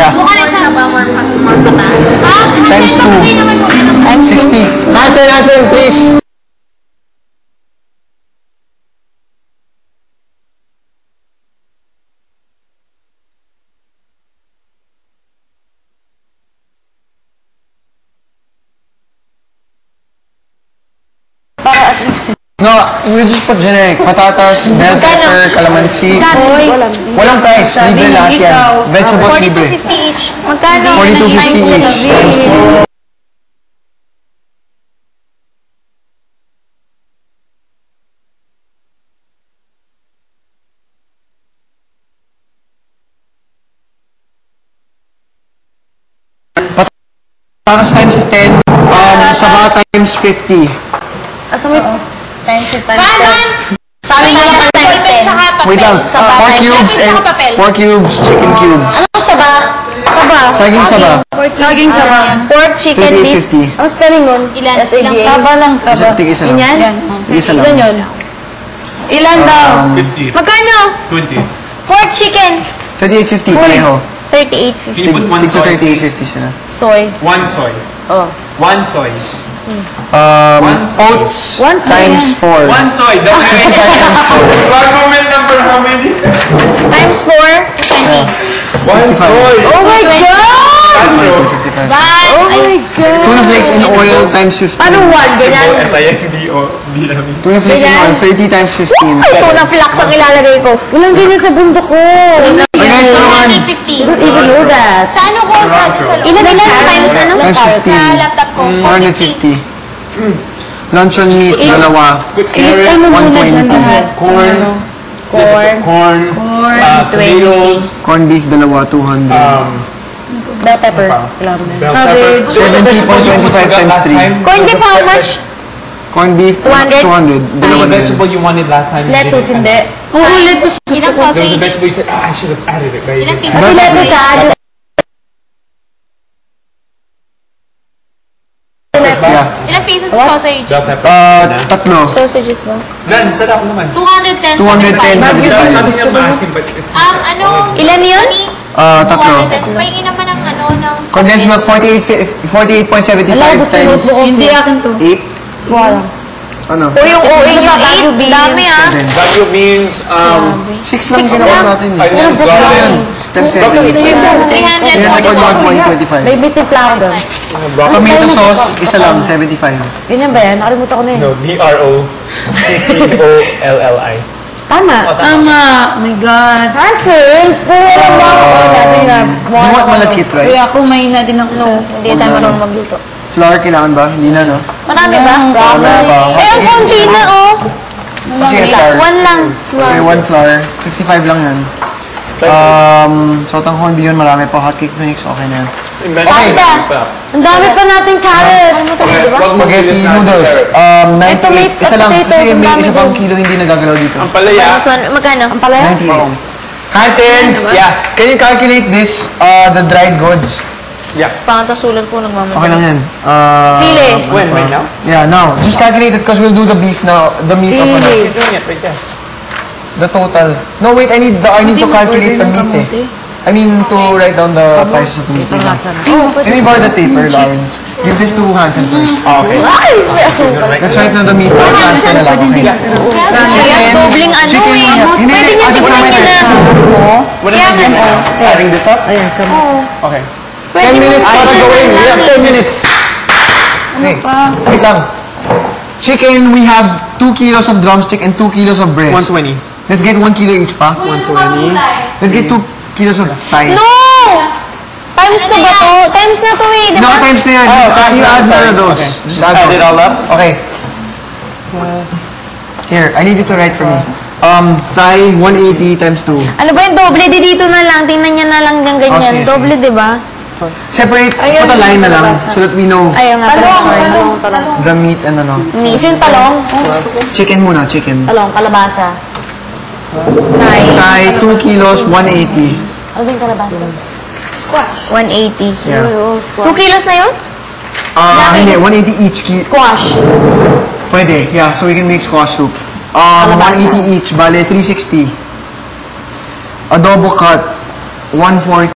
Yeah. Times 2. Times 60. Hansen, please. Para at least. No, we just put generic. Patatas, bell pepper, calamansi. Walang price. Libre lahat yan. Vegetables, libre. 42.50 each. Magkano? 42.50 each. Times 2. Patatas times 10. Saba times 50. Asa may... Times 10. Sabi nga naman times 10. Wait lang. Pork cubes, chicken cubes. Ano saba? Saba. Saging saba. Saging saba. Pork, chicken, beef. 50. Ang spelling nun? Ilan? S-A-B-A. Saba lang, saba. Tig-isa lang. Yan? Tig-isa lang. Ilan yun? Ilan daw? 50. Magkano? 20. Pork, chicken. 38.50 pareho. 38.50. Can you put one Tigsa soy? 38.50 sila. Soy. One soy. Oh. One soy. Oats One soy times 4. One soy. The moment number how many? Times 4. 20. One soy. Oh my God! 55. Oh my God! Tuna flakes in oil times 15. Ano one? Ganyan? S-I-M-B-O-D-M. Tuna flakes in oil 30 times 15. Ito na flax ang ilalagay ko. Walang ganyan sa bundok ko. Ay guys, naman. 250. I don't even know that. Sa ano ko? Sa loob? Ilan times ano? Times 15. Sa laptop ko. 450. Luncheon meat, dalawa. Carrots, 120. corn, tomatoes, Corn beef, dalawa, 200. Bell pepper. Kailangan mo na. bell pepper. 70.25 times 3. Corn beef how much? Corn beef, 200. 200. Dalawa The din. vegetable you wanted last time. you Lettuce, didn't. hindi. Oo, lettuce. Ilang There was a sausage? vegetable you said, I should have added it. But you Ilang didn't. pieces? Pati lettuce ah. Yeah. Ilang pieces of sausage? Bell pepper. Tatlo. Sausages ba? Nan, sarap naman. 210. 210, 75. Sabi niya maasim, but it's Ano? Ilan yun? Tatlo. 210. Pahingi naman ng ano, ng... Condensed milk, 48.75 Alam, gusto times notebook ko. Hindi akin to. 8. Wala. Ano? O yung value bean. Dami ah. value means 6 lang ginawa natin. I think it's Ano got yan? Times 7. 340. 1.1.25. May timpla ako doon. Tomato sauce, isa lang, 75. Ganyan ba yan? Nakalimutan ko na eh. No, B-R-O-C-C-O-L-L-I. Tama. Tama. Oh my God. Hansen! Puro lang ba ako? Kasi nga, You want malagkit, right? Kuya, ako may na din ako sa... hindi tayo marunong magluto. Flour kailangan ba? Hindi na, no? Marami ba? Wala pa. Eh, ang konti na oh. Sige, flour. One lang. Okay, 1 flour. 55 lang yan. Sotanghon, bihon, marami pa. Hotcake mix, okay na yan. Pasta. Ang dami pa nating carrots. Spaghetti noodles. 98. Isa lang. Kasi may isa pang kilo hindi nagagalaw dito. Ang palaya. Magkano? Ang pala yan? 98. Hansen! Yeah. Can you calculate this, the dried goods? Yeah. Pangtasulan po nagmamahal. Okay lang yan. Sili. When? Right now? Yeah, now. Just calculate it because we'll do the beef now. The meat of Sili. He's doing it right there. the total. No, wait. I need to calculate the meat eh. I mean, to write down the prices of the meat. Can we borrow the paper, Lawrence? Give this to Hansen first. Okay. Ay! May asukal. Let's write down the meat. Hansen na lang, okay? Kaya dobling ano Chicken. eh. Hindi, I'll just Pwede write niya it. What is it now? Adding this up? Ayan, come on. Okay. 10 minutes para gawin. We have 10 minutes. Okay, wait lang. Chicken, we have 2 kilos of drumstick and 2 kilos of breast. 120. Let's get 1 kilo each pa. 120. Let's get 2 kilos of thigh. No! Times na ba to? Times na to eh. No, times na yan. You add more of those. Just add it all up? Okay. Here, I need you to write for me. Thigh, 180 times 2. Ano ba yung doble? Di dito na lang. Tingnan niya na lang ng ganyan. sige, Doble, di ba? Separate, put a line na lang so that we know Ayaw nga pala. Sorry. the meat and ano. Ito yung talong. Chicken muna, chicken. Talong, kalabasa. Thigh, 2 kilos, 180. Ano ba yung kalabasa? Squash. 180. Yeah. 2 kilos na yun? Hindi, 180 each. Squash. Pwede, yeah, so we can make squash soup. 180 each, bale 360. Adobo cut, 140.